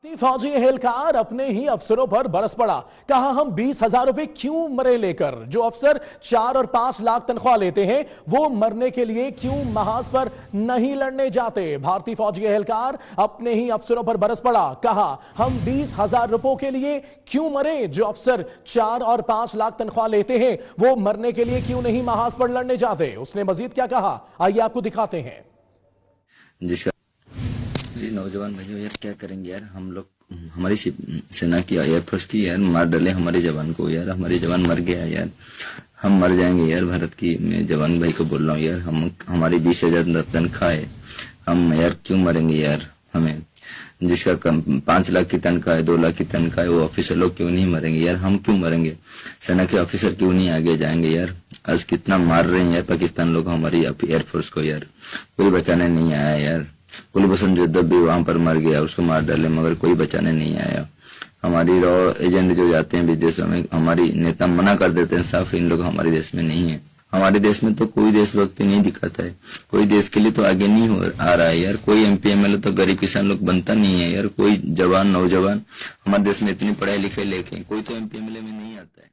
फौजी एहलकार अपने ही अफसरों पर बरस पड़ा। कहा हम 20,000 रुपए क्यों मरे लेकर। जो अफसर 4 और 5 लाख तनख्वाह लेते हैं वो मरने के लिए क्यों महाज पर नहीं लड़ने जाते। भारतीय फौजी एहलकार अपने ही अफसरों पर बरस पड़ा। कहा हम 20,000 रुपयों के लिए क्यों मरे। जो अफसर 4 और 5 लाख तनख्वाह लेते हैं वो मरने के लिए क्यों नहीं महाज पर लड़ने जाते। उसने मजीद क्या कहा आइए आपको दिखाते हैं। जिसका नौजवान भाइयों यार क्या करेंगे यार, हम लोग हमारी सेना की एयरफोर्स की यार मार डाले हमारे जवान को यार, हमारे जवान मर गया यार, हम मर जाएंगे यार। भारत की मैं जवान भाई को बोल रहा हूँ यार, हम हमारी 20,000 तनख्वाह है, हम यार क्यों मरेंगे यार। हमें जिसका 5 लाख की तनख्वाह है, 2 लाख की तनख्वाह है, वो ऑफिसर लोग क्यों नहीं मरेंगे यार, हम क्यों मरेंगे। सेना के ऑफिसर क्यों नहीं आगे जाएंगे यार। आज कितना मार रहे हैं यार पाकिस्तान लोग हमारी एयरफोर्स को यार, कोई बचाने नहीं आया यार। कुलभूषण जाधव भी वहां पर मर गया, उसको मार डाले मगर कोई बचाने नहीं आया। हमारी रॉ एजेंट जो जाते हैं विदेशों में, हमारी नेता मना कर देते हैं साफ, इन लोग हमारे देश में नहीं है। हमारे देश में तो कोई देशभक्ति नहीं दिखाता है, कोई देश के लिए तो आगे नहीं आ रहा है यार। कोई एमपी एमएलए तो गरीब किसान लोग बनता नहीं है यार। कोई जवान नौजवान हमारे देश में इतने पढ़े लिखे लेके कोई तो एमपी एमएलए में नहीं आता है।